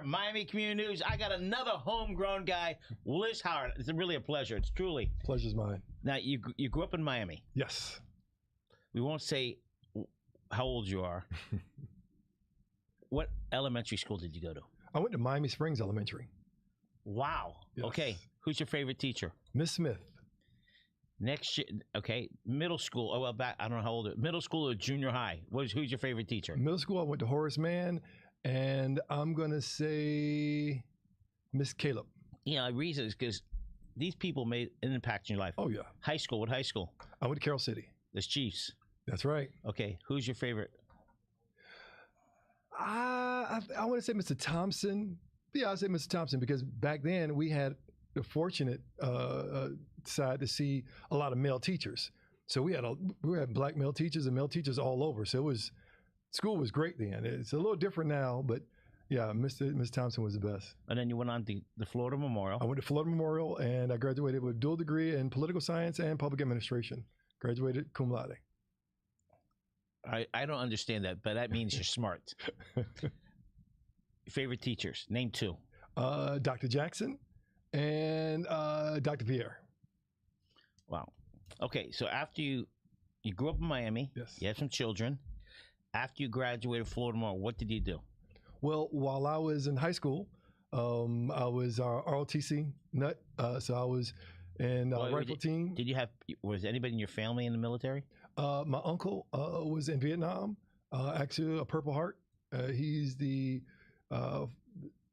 Miami Community News. I got another homegrown guy, Willis Howard. It's really a pleasure. It's truly. Pleasure's mine. Now, you grew up in Miami. Yes. We won't say how old you are. What elementary school did you go to? I went to Miami Springs Elementary. Wow. Yes. Okay. Who's your favorite teacher? Miss Smith. Next year, okay. Middle school. Oh, well, back. I don't know how old. Middle school or junior high? Who's your favorite teacher? Middle school, I went to Horace Mann, and I'm going to say Miss Caleb. The reason is because these people made an impact in your life. Oh, yeah. High school. What high school? I went to Carroll City. That's Chiefs. That's right. Okay. Who's your favorite? I want to say Mr. Thompson. Yeah, I'll say Mr. Thompson because back then we had the fortunate side to see a lot of male teachers. So we had black male teachers and male teachers all over. So school was great then. It's a little different now, but yeah, Mr. Thompson was the best. And then you went on to the Florida Memorial. I went to Florida Memorial and I graduated with a dual degree in political science and public administration. Graduated cum laude. I don't understand that, but that means you're smart. Favorite teachers? Name two. Dr. Jackson and Dr. Pierre. Wow. Okay, so after you grew up in Miami, yes, you had some children. After you graduated Florida Memorial, what did you do? Well, while I was in high school, I was our ROTC nut. So I was in rifle team. Was anybody in your family in the military? My uncle was in Vietnam, actually a Purple Heart. He's the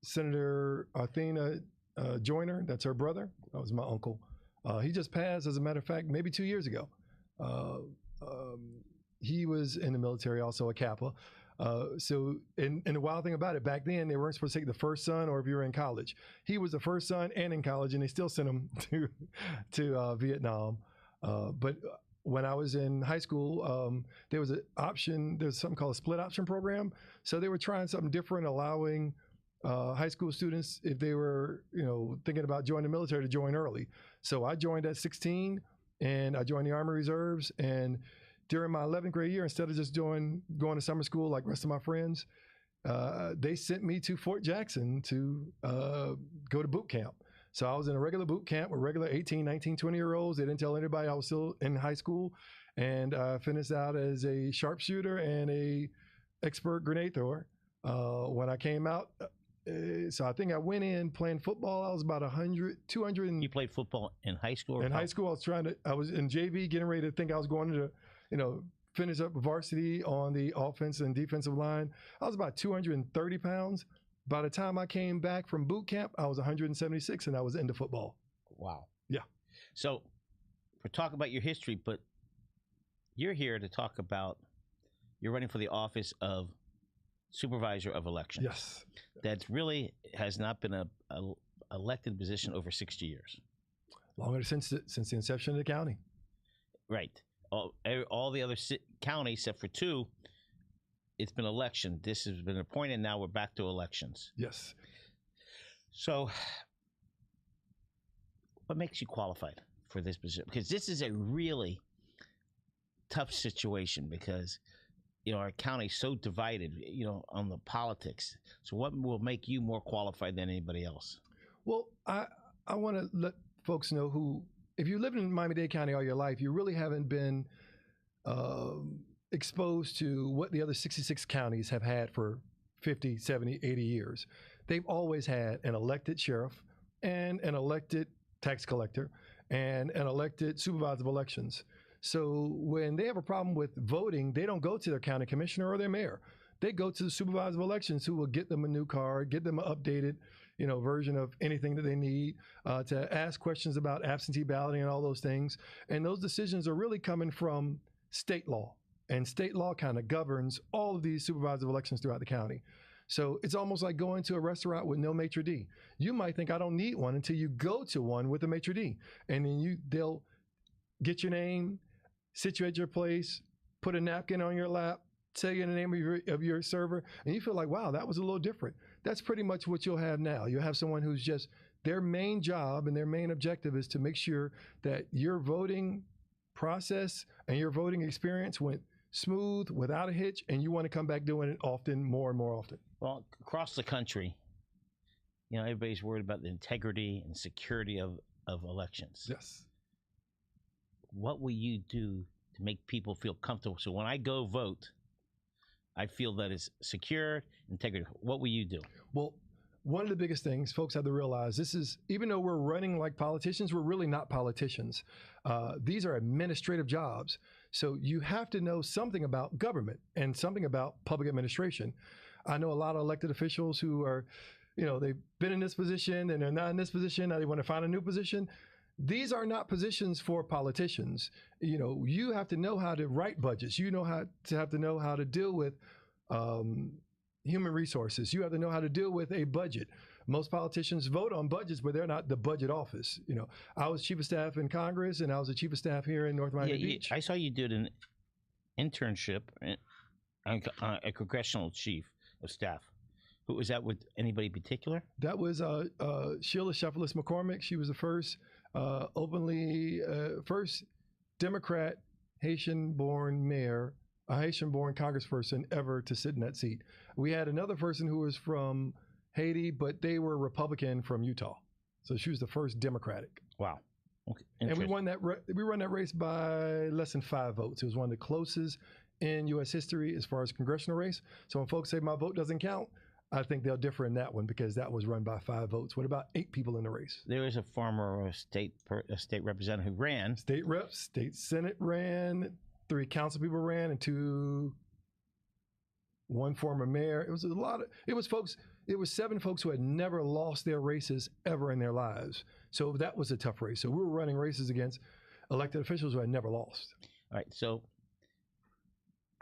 Senator Athena Joyner. That's her brother. That was my uncle. He just passed, as a matter of fact, maybe 2 years ago. He was in the military, also a Kappa. And the wild thing about it, back then, they weren't supposed to take the first son or if you were in college. He was the first son and in college, and they still sent him to Vietnam. But when I was in high school, there was an option. There's something called a split option program. So they were trying something different, allowing high school students, if they were, thinking about joining the military, to join early. So I joined at 16, and I joined the Army Reserves. And during my 11th grade year, instead of just going to summer school like the rest of my friends, they sent me to Fort Jackson to go to boot camp. So I was in a regular boot camp with regular 18, 19, 20-year-olds. They didn't tell anybody I was still in high school. And I finished out as a sharpshooter and a expert grenade thrower. When I came out, so I think I went in playing football. I was about 100, 200. You played football in high school? In high school, I was in JV, getting ready to think I was going to, finish up varsity on the offensive and defensive line. I was about 230 pounds. By the time I came back from boot camp, I was 176, and I was into football. Wow. Yeah. So we're talking about your history, but you're here to talk about you're running for the office of Supervisor of Elections. Yes. That really has not been a elected position over 60 years. Longer since the inception of the county. Right. All the other counties, except for two, it's been election. This has been appointed. Now we're back to elections. Yes. So what makes you qualified for this position? Because this is a really tough situation because, our county's so divided, on the politics. So what will make you more qualified than anybody else? Well, I want to let folks know if you live in Miami-Dade County all your life, you really haven't been exposed to what the other 66 counties have had for 50, 70, 80 years. They've always had an elected sheriff and an elected tax collector and an elected supervisor of elections. So when they have a problem with voting, they don't go to their county commissioner or their mayor. They go to the supervisor of elections, who will get them a new card, get them an updated, version of anything that they need, to ask questions about absentee balloting and all those things. And those decisions are really coming from state law. And state law kind of governs all of these supervisor of elections throughout the county. So it's almost like going to a restaurant with no maitre d'. You might think I don't need one until you go to one with a maitre d'. And then they'll get your name, sit you at your place, put a napkin on your lap, tell you the name of your server, and you feel like, wow, that was a little different. That's pretty much what you'll have now. You'll have someone who's just, their main job and their main objective is to make sure that your voting process and your voting experience went smooth, without a hitch, and you want to come back doing it often, more and more often. Well, across the country, everybody's worried about the integrity and security of elections. Yes. What will you do to make people feel comfortable? So when I go vote, I feel that it's secure, integrity. What will you do? Well, one of the biggest things folks have to realize, this is, even though we're running like politicians, we're really not politicians. These are administrative jobs. So you have to know something about government and something about public administration. I know a lot of elected officials who are, they've been in this position and they're not in this position. Now they want to find a new position. These are not positions for politicians. You have to know how to write budgets. You have to know how to deal with human resources. You have to know how to deal with a budget. Most politicians vote on budgets, but they're not the budget office. I was chief of staff in Congress, and I was the chief of staff here in North Miami Beach. I saw you did an internship, a congressional chief of staff. Who was that with? Anybody particular? That was Sheila Sheffield McCormick. She was the first first Democrat Haitian-born mayor, a Haitian-born congressperson ever to sit in that seat. We had another person who was from Haiti, but they were Republican from Utah. So she was the first Democratic. Wow. Okay. And we won that. We won that race by less than 5 votes. It was one of the closest in U.S. history as far as congressional race. So when folks say my vote doesn't count, I think they'll differ in that one because that was run by 5 votes with about 8 people in the race. There was a former state representative who ran. State reps, state senate ran, 3 council people ran, and 1 former mayor. It was a lot of. It was 7 folks who had never lost their races ever in their lives. So that was a tough race. So we were running races against elected officials who had never lost. All right. So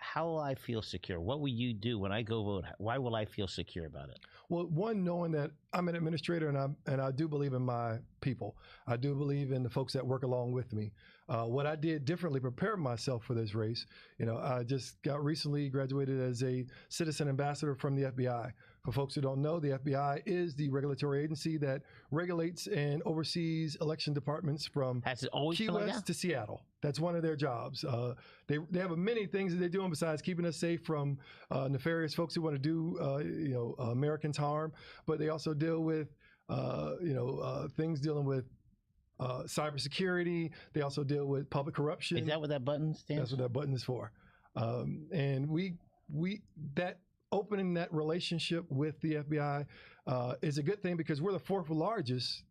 how will I feel secure? What will you do when I go vote? Why will I feel secure about it? Well, one, knowing that I'm an administrator and I do believe in my people. I do believe in the folks that work along with me. What I did differently, prepare myself for this race. I just got recently graduated as a citizen ambassador from the FBI. For folks who don't know, the FBI is the regulatory agency that regulates and oversees election departments from Key West to Seattle. That's one of their jobs. They have many things that they're doing besides keeping us safe from nefarious folks who want to do Americans harm. But they also deal with things dealing with cybersecurity. They also deal with public corruption. Is that what that button stands for? That's what that button is for. And we opening that relationship with the FBI is a good thing because we're the 4th largest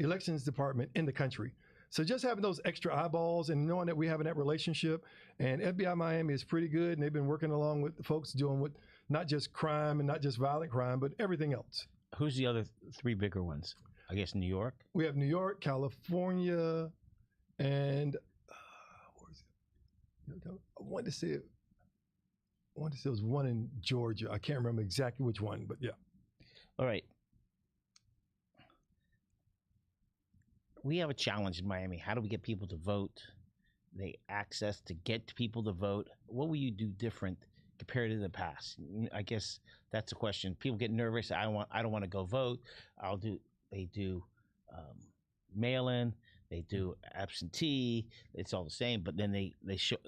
elections department in the country. So just having those extra eyeballs and knowing that we have that relationship, and FBI Miami is pretty good, and they've been working along with the folks doing with not just crime and not just violent crime, but everything else. Who's the other 3 bigger ones? I guess New York. We have New York, California, and where is it? I wanted to say it was one in Georgia. I can't remember exactly which one, but yeah. All right. We have a challenge in Miami. How do we get people to vote? The access to get people to vote. What will you do different compared to the past? I guess that's the question. People get nervous. I don't want to go vote. They do mail-in. They do absentee. It's all the same. But then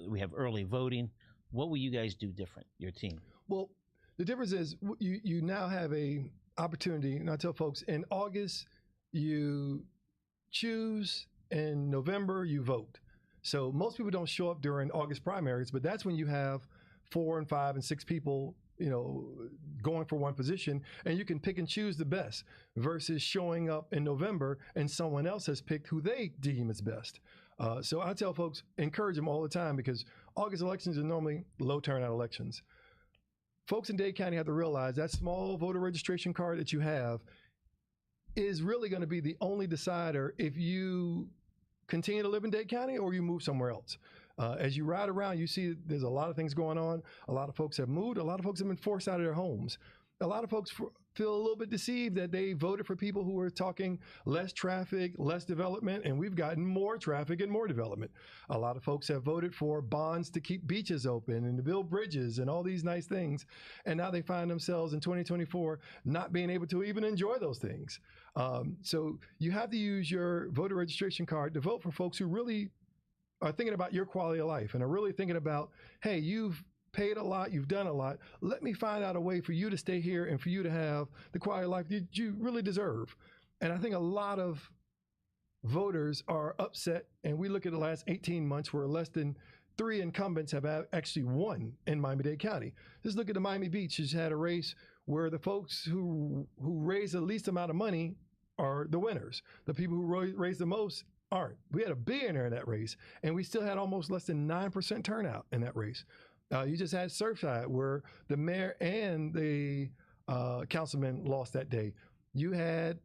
we have early voting. What will you guys do different, your team? Well, the difference is you now have a opportunity, and I tell folks, in August, you choose, in November, you vote. So most people don't show up during August primaries, but that's when you have 4 and 5 and 6 people, going for one position, and you can pick and choose the best versus showing up in November and someone else has picked who they deem is best. So I tell folks, encourage them all the time because August elections are normally low turnout elections. Folks in Dade County have to realize that small voter registration card that you have is really going to be the only decider if you continue to live in Dade County or you move somewhere else. As you ride around, you see there's a lot of things going on. A lot of folks have moved. A lot of folks have been forced out of their homes. A lot of folks feel a little bit deceived that they voted for people who were talking less traffic, less development, and we've gotten more traffic and more development. A lot of folks have voted for bonds to keep beaches open and to build bridges and all these nice things. And now they find themselves in 2024 not being able to even enjoy those things. So you have to use your voter registration card to vote for folks who really are thinking about your quality of life and are really thinking about, hey, you've paid a lot, you've done a lot. Let me find out a way for you to stay here and for you to have the quality of life that you really deserve. And I think a lot of voters are upset, and we look at the last 18 months where less than 3 incumbents have actually won in Miami-Dade County. Just look at the Miami Beach, who's had a race where the folks who raise the least amount of money are the winners. The people who raise the most aren't. We had a billionaire in that race, and we still had almost less than 9% turnout in that race. You just had Surfside, where the mayor and the councilman lost that day. You had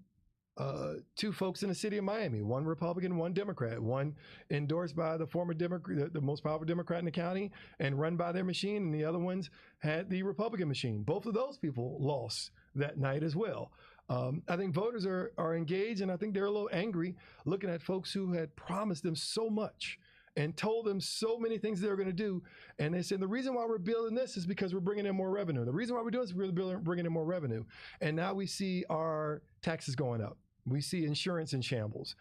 2 folks in the city of Miami, one Republican, one Democrat, one endorsed by the former Democrat, the most powerful Democrat in the county, and run by their machine, and the other ones had the Republican machine. Both of those people lost that night as well. I think voters are engaged, and I think they're a little angry looking at folks who had promised them so much and told them so many things they were going to do. And they said, the reason why we're building this is because we're bringing in more revenue. The reason why we're doing this is we're bringing in more revenue. And now we see our taxes going up. We see insurance in shambles.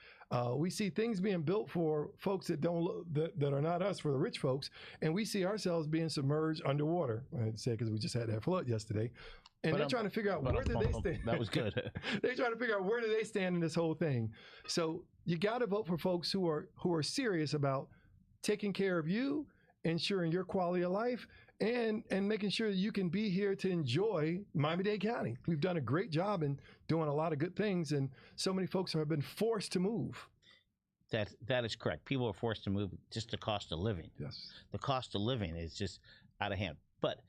We see things being built for folks that that are not us, for the rich folks, and we see ourselves being submerged underwater. I'd say because we just had that flood yesterday, and they're trying to figure out where do they stand. That was good. They're trying to figure out where do they stand in this whole thing. So you got to vote for folks who are serious about taking care of you, ensuring your quality of life, and making sure that you can be here to enjoy Miami-Dade County. We've done a great job in doing a lot of good things, and so many folks have been forced to move. That is correct. People are forced to move, just the cost of living. Yes. The cost of living is just out of hand. But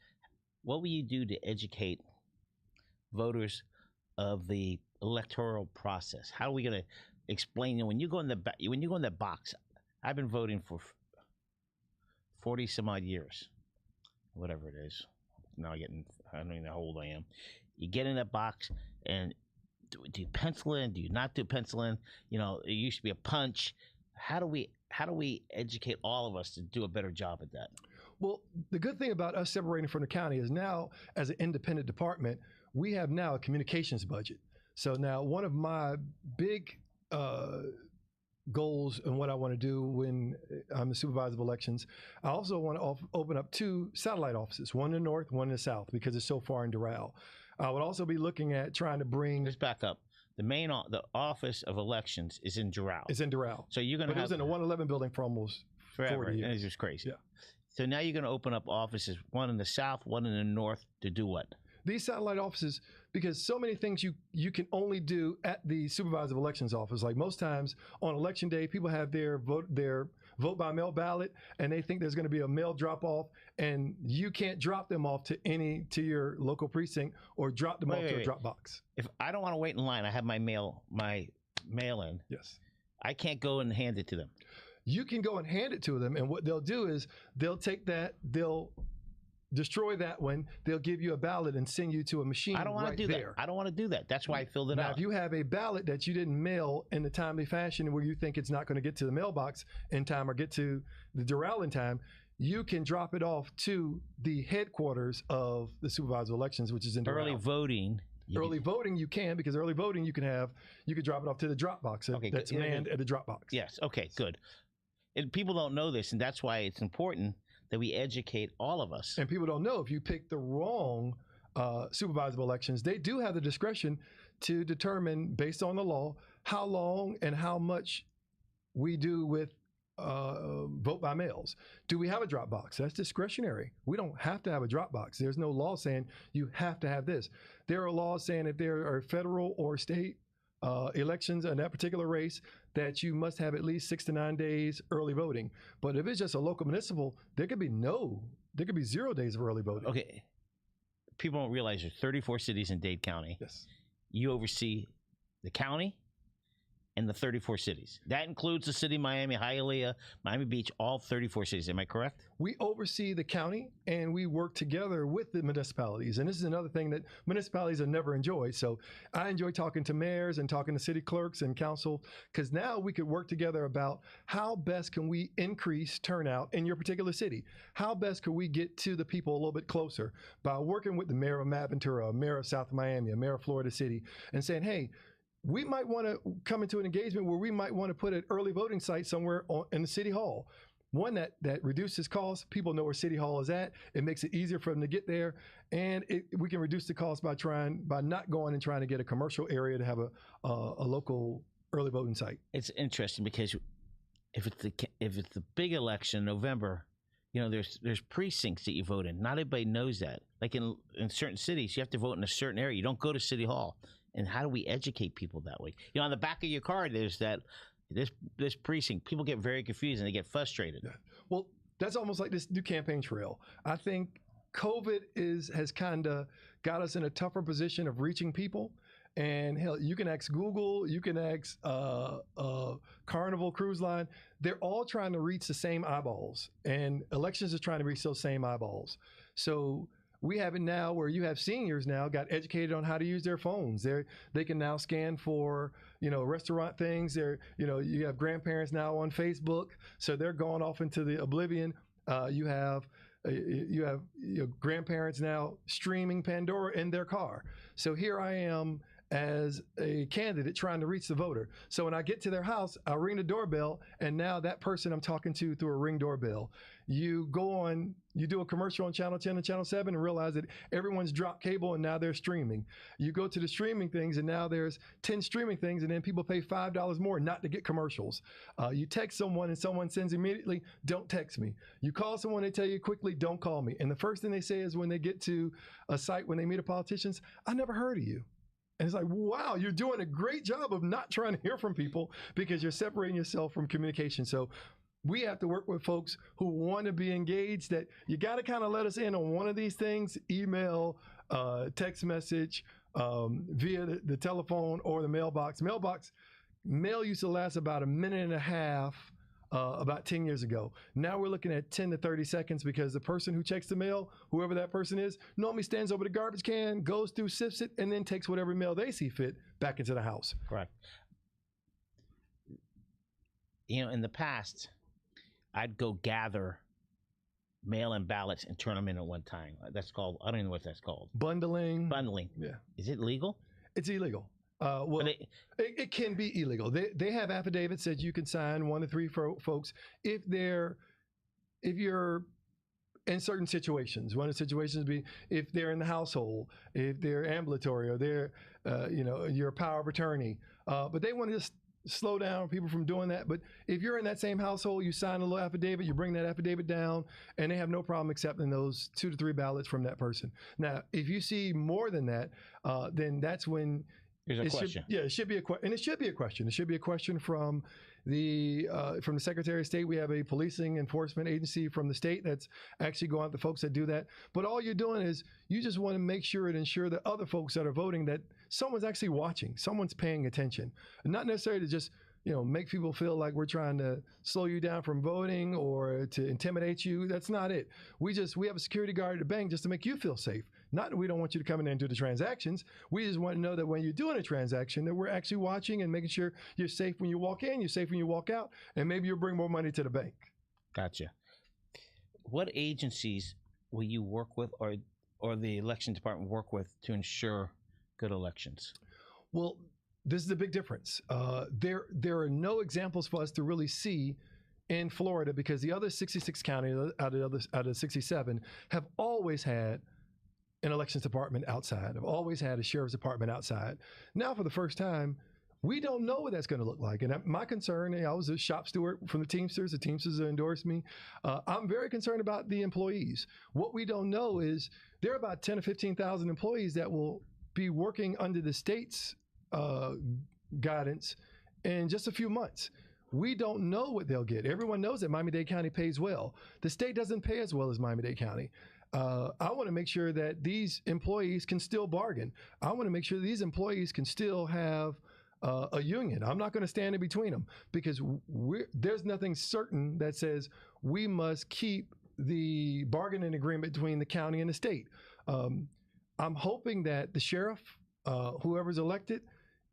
what will you do to educate voters of the electoral process? How are we going to explain when you go in the box? I've been voting for 40 some odd years, whatever it is. Now I don't even know how old I am. You get in that box, and do you pencil in? Do you not do pencil in? You know, it used to be a punch. How do we educate all of us to do a better job at that? Well, the good thing about us separating from the county is now, as an independent department, we have now a communications budget. So now one of my big goals and what I want to do when I'm the supervisor of elections, I also want to open up 2 satellite offices, one in the north, one in the south, because it's so far in Doral. I would also be looking at trying to bring... Let's back up. The office of elections is in Doral. It's in Doral. So you're going to have... But it was in the 111 building for almost forever. 40 years. And it's just crazy. Yeah. So now you're going to open up offices, one in the south, one in the north, to do what? These satellite offices, because so many things you can only do at the supervisor of elections office. Like most times on election day, people have their vote by mail ballot, and they think there's going to be a mail drop off, and you can't drop them off to your local precinct or drop them off to a drop box. If I don't want to wait in line, I have my mail in. Yes. I can't go and hand it to them. You can go and hand it to them, and what they'll do is they'll take that, they'll destroy that one, they'll give you a ballot and send you to a machine. I don't want to do that. I don't want to do that. That's why I filled it out. Now, if you have a ballot that you didn't mail in the timely fashion where you think it's not going to get to the mailbox in time or get to the Doral in time, you can drop it off to the headquarters of the supervisor of elections, which is in Doral. Early voting. Early voting you can, because early voting you can drop it off to the drop box that's manned at the drop box. Yes. Okay, good. And people don't know this, and that's why it's important that we educate all of us. And people don't know, if you pick the wrong supervisor of elections, they do have the discretion to determine, based on the law, how long and how much we do with vote by mails. Do we have a drop box? That's discretionary. We don't have to have a drop box. There's no law saying you have to have this. There are laws saying if there are federal or state elections in that particular race, that you must have at least 6 to 9 days early voting. But if it's just a local municipal, there could be 0 days of early voting. Okay. People don't realize there's 34 cities in Dade County. Yes. You oversee the county and the 34 cities. That includes the city of Miami, Hialeah, Miami Beach, all 34 cities. Am I correct? We oversee the county, and we work together with the municipalities. And this is another thing that municipalities have never enjoyed. So I enjoy talking to mayors and talking to city clerks and council, because now we could work together about how best can we increase turnout in your particular city? How best can we get to the people a little bit closer by working with the mayor of Maventura, a mayor of South Miami, a mayor of Florida City, and saying, hey, we might want to come into an engagement where we might want to put an early voting site somewhere in the city hall. One, that reduces costs. People know where City Hall is at. It makes it easier for them to get there, and we can reduce the cost by not going and trying to get a commercial area to have a local early voting site. It's interesting because if it's the big election in November, there's precincts that you vote in. Not everybody knows that. Like in certain cities, you have to vote in a certain area. You don't go to City Hall. And how do we educate people that way? On the back of your card, there's this precinct. People get very confused and they get frustrated. Yeah. Well, that's almost like this new campaign trail. I think COVID has kind of got us in a tougher position of reaching people. And hell, you can ask Google, you can ask Carnival Cruise Line. They're all trying to reach the same eyeballs, and elections are trying to reach those same eyeballs. So we have it now where you have seniors now got educated on how to use their phones. They can now scan for restaurant things. You have grandparents now on Facebook, so they're going off into the oblivion. You have grandparents now streaming Pandora in their car. So here I am as a candidate trying to reach the voter. So when I get to their house, I ring the doorbell, and now that person I'm talking to through a Ring doorbell. You do a commercial on Channel 10 and Channel 7 and realize that everyone's dropped cable and now they're streaming. You go to the streaming things and now there's 10 streaming things, and then people pay $5 more not to get commercials. You text someone and someone sends immediately, don't text me. You call someone, they tell you quickly, don't call me. And the first thing they say is when they get to a site, when they meet a politician, I never heard of you. And it's like, wow, you're doing a great job of not trying to hear from people because you're separating yourself from communication. So we have to work with folks who want to be engaged, that you got to kind of let us in on one of these things: email, text message, via the telephone or the mailbox. Mail used to last about a minute and a half about 10 years ago. Now we're looking at 10 to 30 seconds because the person who checks the mail, whoever that person is, normally stands over the garbage can, goes through, sifts it, and then takes whatever mail they see fit back into the house. Correct. In the past, I'd go gather mail-in ballots and turn them in at one time. That's called, I don't even know what that's called. Bundling. Yeah. Is it legal? It's illegal. It can be illegal. They have affidavits that you can sign, 1 to 3 folks, if you're in certain situations. One of the situations would be if they're in the household, if they're ambulatory, or they're you're a power of attorney. But they want to just slow down people from doing that. But if you're in that same household, you sign a little affidavit, you bring that affidavit down, and they have no problem accepting those 2 to 3 ballots from that person. Now, if you see more than that, then that's when there's a question. It should be a question, and it should be a question. It should be a question from the Secretary of State. We have a policing enforcement agency from the state that's actually going after folks that do that. But all you're doing is you just want to make sure and ensure that other folks that are voting, that someone's actually watching, someone's paying attention, and not necessarily to just make people feel like we're trying to slow you down from voting or to intimidate you. That's not it. We have a security guard at the bank just to make you feel safe. Not that we don't want you to come in there and do the transactions. We just want to know that when you're doing a transaction, that we're actually watching and making sure you're safe when you walk in, you're safe when you walk out, and maybe you'll bring more money to the bank. Gotcha. What agencies will you work with, or the election department work with, to ensure good elections? Well, this is a big difference. There are no examples for us to really see in Florida, because the other 66 counties out of 67 have always had an elections department outside, have always had a sheriff's department outside. Now, for the first time, we don't know what that's going to look like. And my concern, I was a shop steward from the Teamsters. The Teamsters endorsed me. I'm very concerned about the employees. What we don't know is there are about 10 or 15,000 employees that will be working under the state's guidance in just a few months. We don't know what they'll get. Everyone knows that Miami-Dade County pays well. The state doesn't pay as well as Miami-Dade County. I want to make sure that these employees can still bargain. I want to make sure that these employees can still have a union. I'm not going to stand in between them, because there's nothing certain that says we must keep the bargaining agreement between the county and the state. I'm hoping that the sheriff, whoever's elected,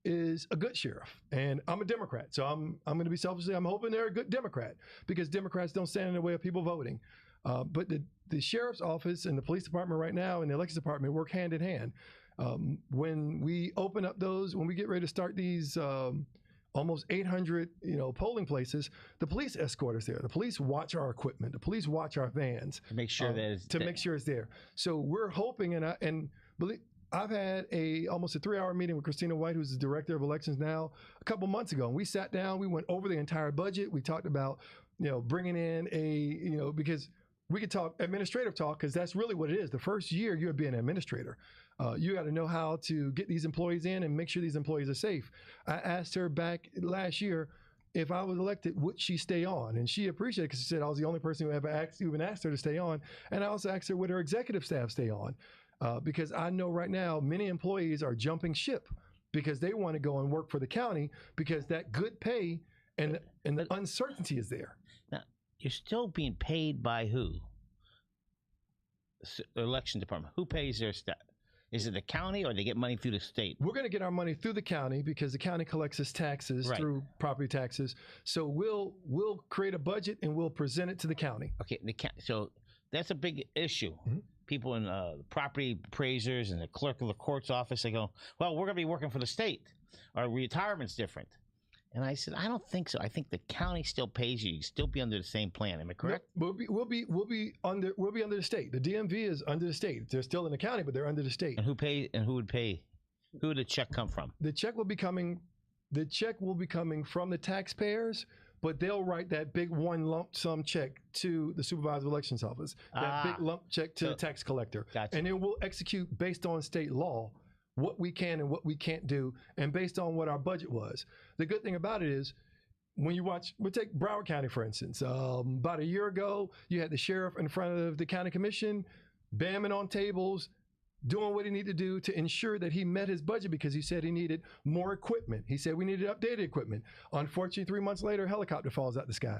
is a good sheriff. And I'm a Democrat, so I'm going to be selfishly, I'm hoping they're a good Democrat, because Democrats don't stand in the way of people voting. But the sheriff's office and the police department right now and the elections department work hand in hand. When we open up when we get ready to start these almost 800, polling places. The police escort us there. The police watch our equipment. The police watch our vans to make sure make sure it's there. So we're hoping, I've had almost a 3-hour meeting with Christina White, who's the director of elections now, a couple months ago. And we sat down, we went over the entire budget. We talked about, bringing in because we could talk administrative talk, because that's really what it is. The first year you're being an administrator. You got to know how to get these employees in and make sure these employees are safe. I asked her back last year, if I was elected, would she stay on? And she appreciated it, because she said I was the only person who ever even asked her to stay on. And I also asked her, would her executive staff stay on? Because I know right now many employees are jumping ship because they want to go and work for the county, because that good pay and the uncertainty is there. Now, you're still being paid by who? The election department. Who pays their staff? Is it the county, or they get money through the state? We're going to get our money through the county, because the county collects its taxes through property taxes. So we'll create a budget and we'll present it to the county. Okay, so that's a big issue. Mm-hmm. People in property appraisers and the clerk of the court's office, they go, well, we're going to be working for the state. Our retirement's different. And I said, I don't think so. I think the county still pays you. You still be under the same plan. Am I correct? We'll be under the state. The DMV is under the state. They're still in the county, but they're under the state. And who would pay? Who would the check come from? The check will be coming from the taxpayers, but they'll write that big one lump sum check to the supervisor of elections office. That big lump check to the tax collector. Gotcha. And then we'll execute based on state law what we can and what we can't do, and based on what our budget was. The good thing about it is, when you watch, we'll take Broward County, for instance. About a year ago, you had the sheriff in front of the county commission, bamming on tables, doing what he needed to do to ensure that he met his budget, because he said he needed more equipment. He said we needed updated equipment. Unfortunately, 3 months later, a helicopter falls out the sky.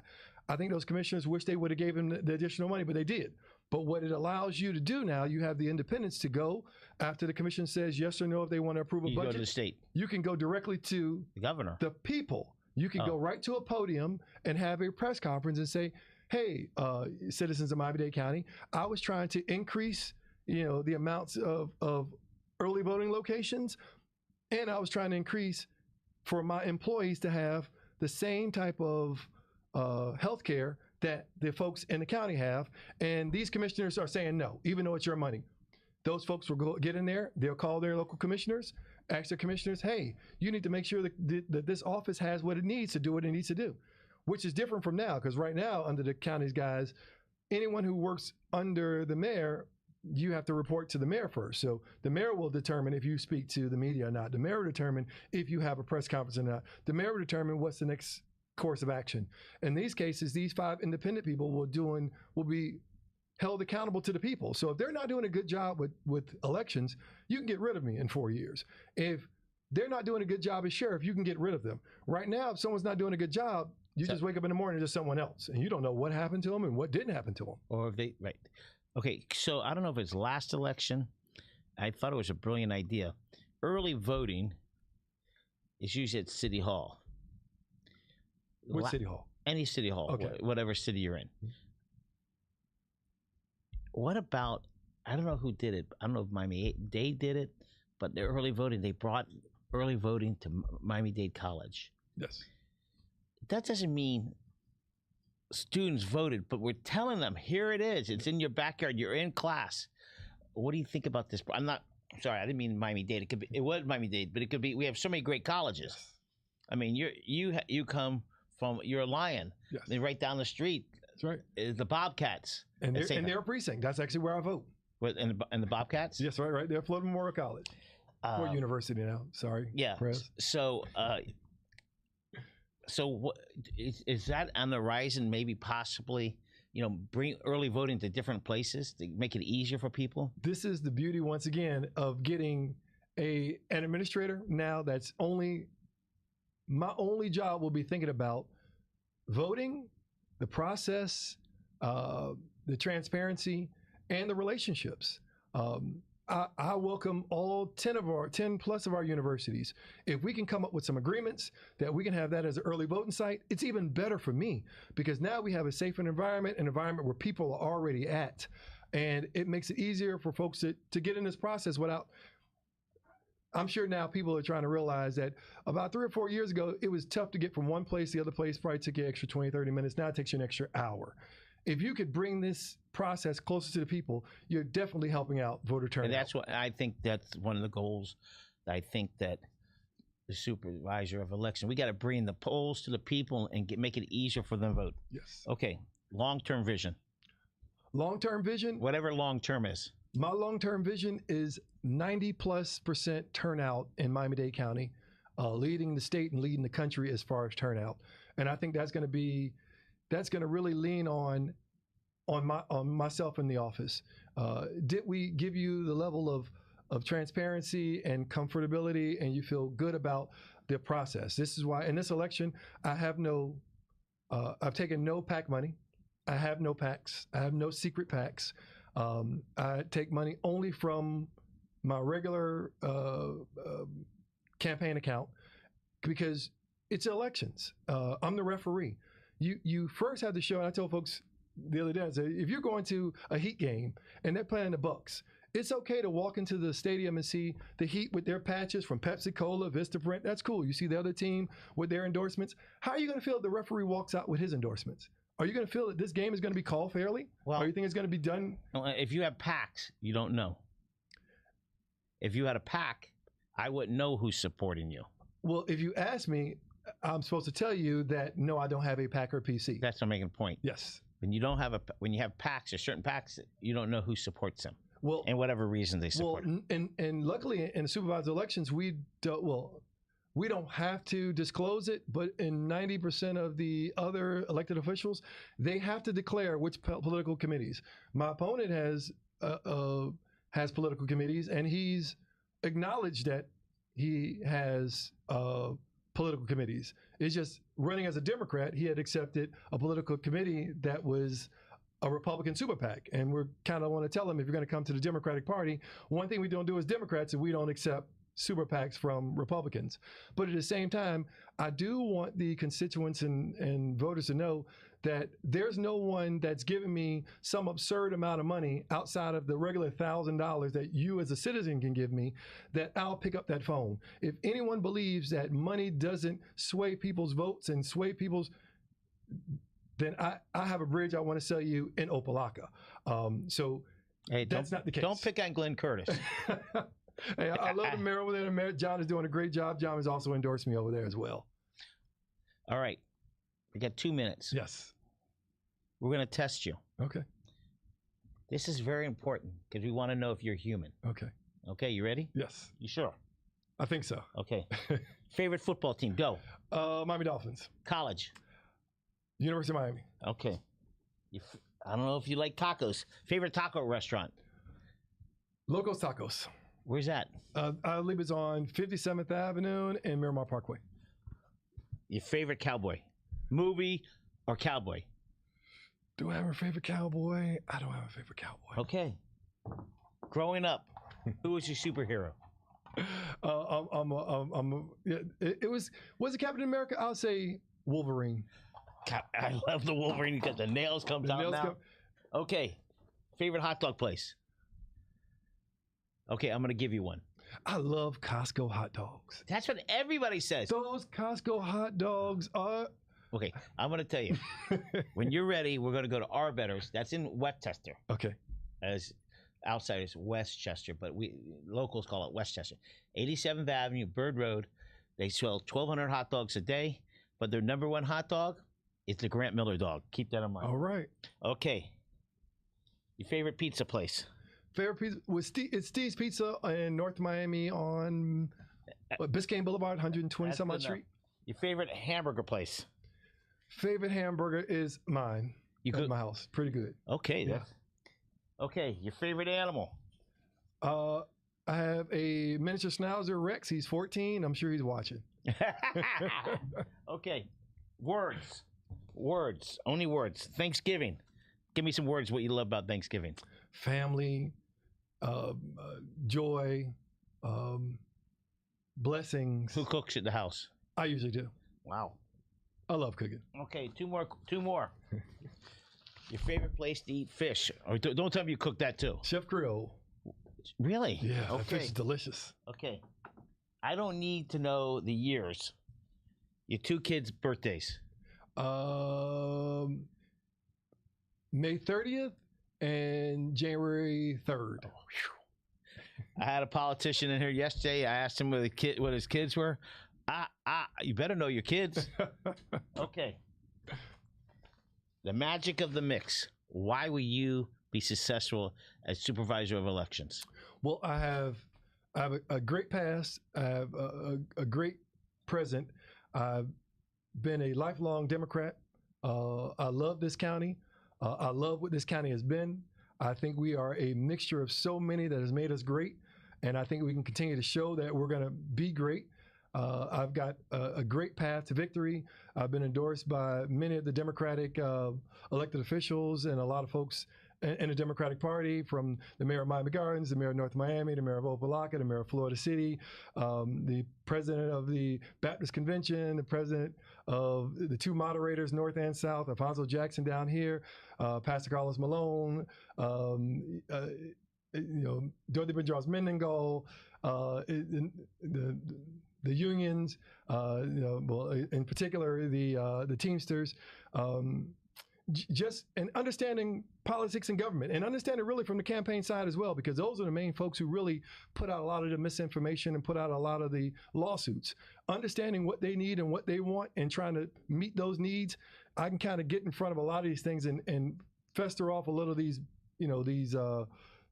I think those commissioners wish they would have gave him the additional money, but they did. But what it allows you to do now, you have the independence to go after the commission says yes or no if they want to approve a budget. You go to the state. You can go directly to the governor, the people. You can go right to a podium and have a press conference and say, hey, citizens of Miami-Dade County, I was trying to increase, the amounts of early voting locations, and I was trying to increase for my employees to have the same type of health care that the folks in the county have. And these commissioners are saying no, even though it's your money. Those folks will get in there, they'll call their local commissioners, ask their commissioners, hey, you need to make sure that this office has what it needs to do what it needs to do, which is different from now, because right now, under the county's guys, anyone who works under the mayor, you have to report to the mayor first. So the mayor will determine if you speak to the media or not. The mayor will determine if you have a press conference or not. The mayor will determine what's the next course of action. In these cases, these 5 independent people will be held accountable to the people. So if they're not doing a good job with elections, you can get rid of me in 4 years. If they're not doing a good job as sheriff, you can get rid of them. Right now, if someone's not doing a good job, you just wake up in the morning and there's someone else, and you don't know what happened to them and what didn't happen to them. Or if they, right. Okay, so I don't know if it's last election. I thought it was a brilliant idea. Early voting is usually at City Hall. Which city hall? Any city hall, okay. Whatever city you're in. What about, I don't know who did it. I don't know if Miami-Dade did it, but the early voting, they brought early voting to Miami-Dade College. Yes. That doesn't mean students voted, but we're telling them, here it is. It's in your backyard. You're in class. What do you think about this? I'm not, sorry, I didn't mean Miami-Dade. It was Miami-Dade, but it could be, we have so many great colleges. Yes. I mean, you come from, you're a Lion. Yes. Then right down the street. That's right. Is the Bobcats. And they're a precinct. That's actually where I vote. What, in the Bobcats? Yes, right there. Florida Memorial College. Or university now. Sorry. Yeah. Press. So what, is that on the horizon? Maybe possibly, bring early voting to different places to make it easier for people? This is the beauty, once again, of getting an administrator now that's my only job will be thinking about voting, the process, the transparency, and the relationships. I welcome all 10 plus of our universities. If we can come up with some agreements that we can have that as an early voting site, it's even better for me, because now we have a safer environment, an environment where people are already at. And it makes it easier for folks to get in this process without I'm sure now people are trying to realize that about 3 or 4 years ago, it was tough to get from one place to the other place. Probably took you extra 20, 30 minutes. Now it takes you an extra hour. If you could bring this process closer to the people, you're definitely helping out voter turnout. And that's what I think. That's one of the goals. I think that the supervisor of election, we got to bring the polls to the people and make it easier for them to vote. Yes. Okay. Long-term vision. Long-term vision. Whatever long-term is. My long-term vision is 90+% turnout in Miami-Dade County, leading the state and leading the country as far as turnout. And I think that's going to really lean on myself in the office. Did we give you the level of transparency and comfortability, and you feel good about the process? This is why in this election, I've taken no PAC money. I have no PACs. I have no secret PACs. I take money only from my regular campaign account because it's elections. I'm the referee. You first have to show, and I told folks the other day, I said, if you're going to a Heat game and they're playing the Bucks, it's okay to walk into the stadium and see the Heat with their patches from Pepsi Cola, Vistaprint. That's cool. You see the other team with their endorsements. How are you going to feel if the referee walks out with his endorsements? Are you going to feel that this game is going to be called fairly? Well, or you think it's going to be done? If you have PACs, you don't know. If you had a PAC, I wouldn't know who's supporting you. Well, if you ask me, I'm supposed to tell you that, no, I don't have a PAC or PC. That's what I'm making a point. Yes. When you have PACs or certain PACs, you don't know who supports them. Well, and whatever reason they support. Well, and luckily in supervisor elections, we don't have to disclose it, but in 90% of the other elected officials, they have to declare which political committees. My opponent has political committees, and he's acknowledged that he has political committees. It's just running as a Democrat, he had accepted a political committee that was a Republican super PAC. And we're kind of want to tell them, if you're going to come to the Democratic Party, one thing we don't do as Democrats is we don't accept super PACs from Republicans. But at the same time, I do want the constituents and voters to know that there's no one that's giving me some absurd amount of money outside of the regular $1,000 that you as a citizen can give me, that I'll pick up that phone. If anyone believes that money doesn't sway people's votes and sway people's, then I have a bridge I want to sell you in Opelika. Hey, that's not the case. Don't pick on Glenn Curtis. Hey, I love the mayor over there. The mayor, John, is doing a great job. John has also endorsed me over there as well. All right. We got 2 minutes. Yes. We're going to test you. Okay. This is very important because we want to know if you're human. Okay. Okay, you ready? Yes. You sure? I think so. Okay. Favorite football team, go. Miami Dolphins. College. University of Miami. Okay. I don't know if you like tacos. Favorite taco restaurant? Locos Tacos. Where's that? I believe it's on 57th Avenue and Miramar Parkway. Your favorite cowboy? Movie or cowboy? Do I have a favorite cowboy? I don't have a favorite cowboy. Okay. Growing up, who was your superhero? Was it Captain America? I'll say Wolverine. I love the Wolverine because the nails come out now. Okay. Favorite hot dog place? Okay, I'm going to give you one. I love Costco hot dogs. That's what everybody says. Those Costco hot dogs are... Okay, I'm going to tell you. When you're ready, we're going to go to Arbetter's. That's in Westchester. Okay. As outsiders, Westchester, but we locals call it Westchester. 87th Avenue, Bird Road. They sell 1,200 hot dogs a day, but their number one hot dog is the Grant Miller dog. Keep that in mind. All right. Okay. Your favorite pizza place? Favorite pizza was it's Steve's Pizza in North Miami on Biscayne Boulevard, 120 some odd Street. Your favorite hamburger place? Favorite hamburger is mine. At my house. Pretty good. Okay. Yeah. Okay. Your favorite animal? I have a miniature Schnauzer Rex. He's 14. I'm sure he's watching. Okay. Words. Words. Only words. Thanksgiving. Give me some words what you love about Thanksgiving. Family, joy, blessings. Who cooks at the house? I usually do. Wow. I love cooking. Okay, two more. Your favorite place to eat fish? Or don't tell me you cook that too. Chef Creole. Really? Yeah, okay. fish is delicious. Okay. I don't need to know the years. Your 2 kids' birthdays. May 30th and January 3rd. Oh, I had a politician in here yesterday. I asked him what his kids were. You better know your kids. Okay. The magic of the mix. Why will you be successful as supervisor of elections? Well, I have a great past. I have a great present. I've been a lifelong Democrat. I love this county. I love what this county has been. I think we are a mixture of so many that has made us great, and I think we can continue to show that we're going to be great. I've got a great path to victory. I've been endorsed by many of the Democratic elected officials and a lot of folks in the Democratic Party, from the mayor of Miami Gardens, the mayor of North Miami, the mayor of Opa-locka, the mayor of Florida City, the president of the Baptist Convention, the president of the 2 moderators, North and South, Alfonso Jackson down here, Pastor Carlos Malone, Dorothy Bedros Mendengal, the unions, well, in particular the Teamsters, just and understanding politics and government, and understanding really from the campaign side as well, because those are the main folks who really put out a lot of the misinformation and put out a lot of the lawsuits. Understanding what they need and what they want and trying to meet those needs, I can kind of get in front of a lot of these things and fester off a little of these, these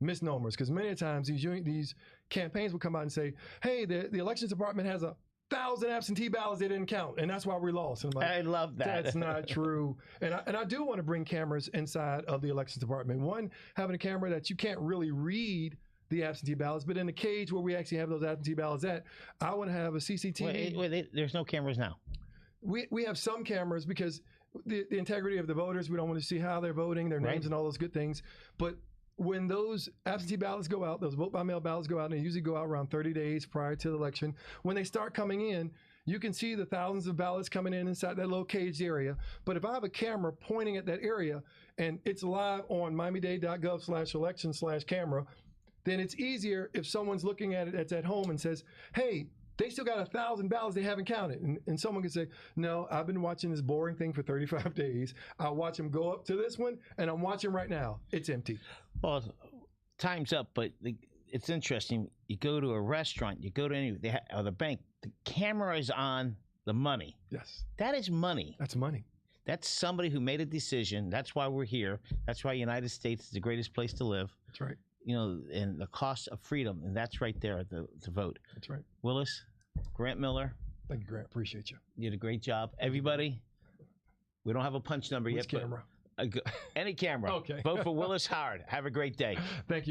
misnomers, because many times these campaigns will come out and say, hey, the elections department has 1,000 absentee ballots they didn't count, and that's why we lost. And I'm like, I love that. That's not true. And I do want to bring cameras inside of the elections department. One, having a camera that you can't really read the absentee ballots, but in the cage where we actually have those absentee ballots at, I want to have a CCTV. Wait, there's no cameras now. We have some cameras because the integrity of the voters, we don't want to see how they're voting, their names, and all those good things. But when those absentee ballots go out, those vote-by-mail ballots go out, and they usually go out around 30 days prior to the election, when they start coming in, you can see the thousands of ballots coming in inside that little caged area. But if I have a camera pointing at that area, and it's live on miamidade.gov/election/camera, then it's easier if someone's looking at it that's at home and says, hey, they still got 1,000 ballots they haven't counted. And someone can say, no, I've been watching this boring thing for 35 days. I'll watch them go up to this one, and I'm watching right now. It's empty. Well, time's up, but it's interesting. You go to a restaurant, you go to or the bank, the camera is on the money. Yes. That is money. That's money. That's somebody who made a decision. That's why we're here. That's why the United States is the greatest place to live. That's right. And the cost of freedom, and that's right there to vote. That's right. Willis, Grant Miller. Thank you, Grant. Appreciate you. You did a great job. Everybody, we don't have a punch number Which yet. camera? Any camera. Okay. Vote for Willis Howard. Have a great day. Thank you.